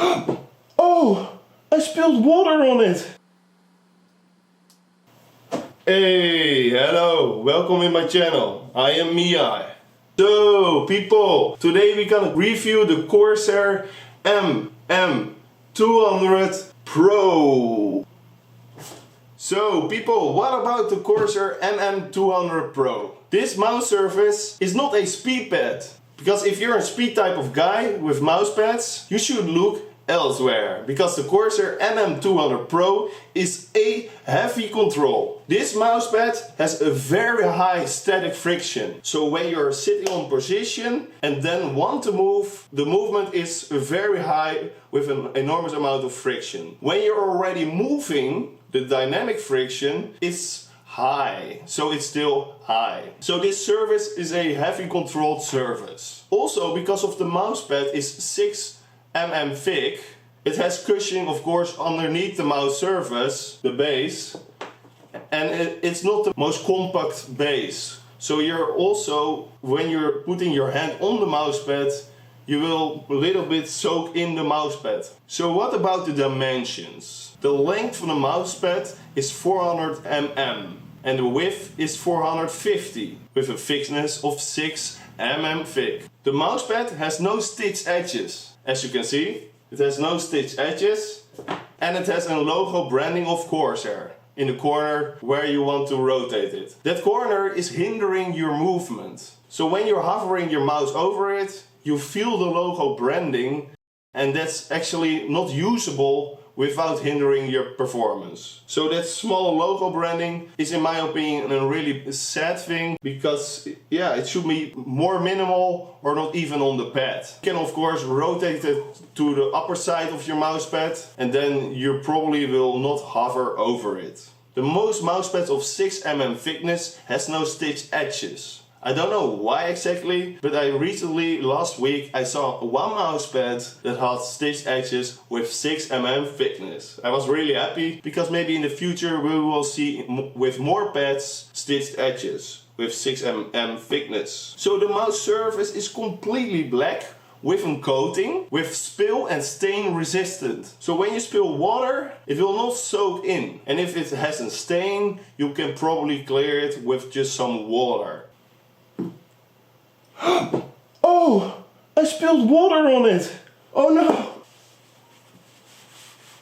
Oh, I spilled water on it. Hey, hello, welcome in my channel. I am miEye. So people, today we're gonna review the Corsair MM200 Pro. So people, what about the Corsair MM200 Pro? This mouse surface is not a speed pad. Because if you're a speed type of guy with mouse pads, you should look elsewhere. Because the Corsair MM200 Pro is a heavy control. This mouse pad has a very high static friction. So when you're sitting on position and then want to move, the movement is very high with an enormous amount of friction. When you're already moving, the dynamic friction is high, so it's still high. So this surface is a heavy controlled surface. Also, because of the mouse pad is 6 mm thick, it has cushioning of course underneath the mouse surface, the base, and it's not the most compact base. So you're also, when you're putting your hand on the mouse pad, you will a little bit soak in the mouse pad. So what about the dimensions? The length of the mouse pad is 400 mm and the width is 450 with a thickness of 6 mm thick. The mouse pad has no stitched edges. As you can see, it has no stitched edges and it has a logo branding of Corsair in the corner where you want to rotate it. That corner is hindering your movement. So when you're hovering your mouse over it, you feel the logo branding, and that's actually not usable without hindering your performance. So that small logo branding is in my opinion a really sad thing, because yeah, it should be more minimal or not even on the pad. You can of course rotate it to the upper side of your mouse pad and then you probably will not hover over it. The most mouse pads of 6 mm thickness has no stitched edges. I don't know why exactly, but I recently, last week, I saw one mouse pad that had stitched edges with 6 mm thickness. I was really happy, because maybe in the future we will see with more pads stitched edges with 6 mm thickness. So the mouse surface is completely black with a coating with spill and stain resistant. So when you spill water, it will not soak in. And if it has a stain, you can probably clear it with just some water. Oh, I spilled water on it. Oh no.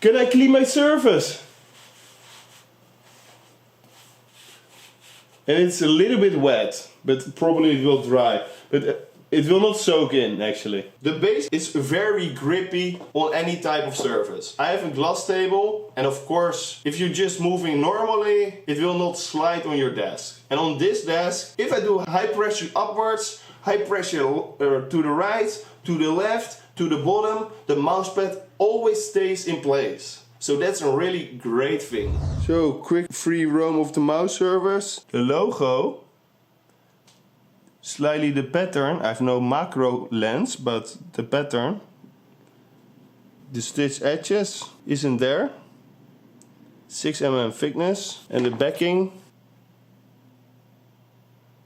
Can I clean my surface? And it's a little bit wet, but probably it will dry. But it will not soak in actually. The base is very grippy on any type of surface. I have a glass table, and of course if you're just moving normally, it will not slide on your desk. And on this desk, if I do high pressure upwards, high pressure to the right, to the left, to the bottom, the mousepad always stays in place. So that's a really great thing. So quick free roam of the mouse surface. The logo, slightly the pattern. I have no macro lens, but the pattern. The stitched edges isn't there. 6 mm thickness, and the backing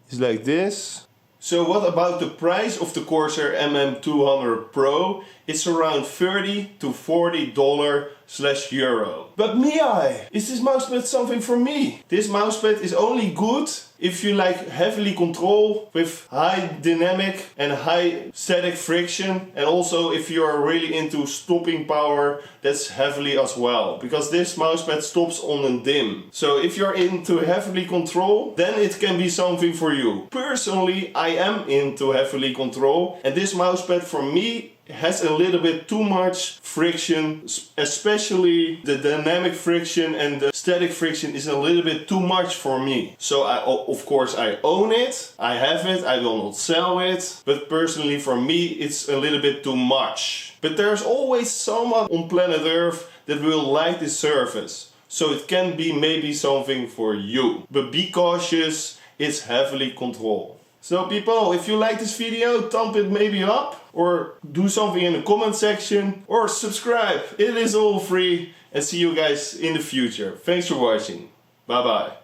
is like this. So what about the price of the Corsair MM200 Pro? It's around $30 to $40/euro. But miEye, is this mousepad something for me? This mousepad is only good if you like heavily control with high dynamic and high static friction, and also if you are really into stopping power, that's heavily as well, because this mousepad stops on a dim. So if you're into heavily control, then it can be something for you. Personally, I am into heavily control, and this mousepad for me has a little bit too much friction, especially the dynamic friction and the static friction is a little bit too much for me. So of course I own it, I have it, I will not sell it, but personally for me it's a little bit too much. But there's always someone on planet Earth that will like this surface, so it can be maybe something for you. But be cautious, it's heavily controlled. So people, if you like this video, thumb it maybe up, or do something in the comment section, or subscribe. It is all free, and see you guys in the future. Thanks for watching. Bye bye.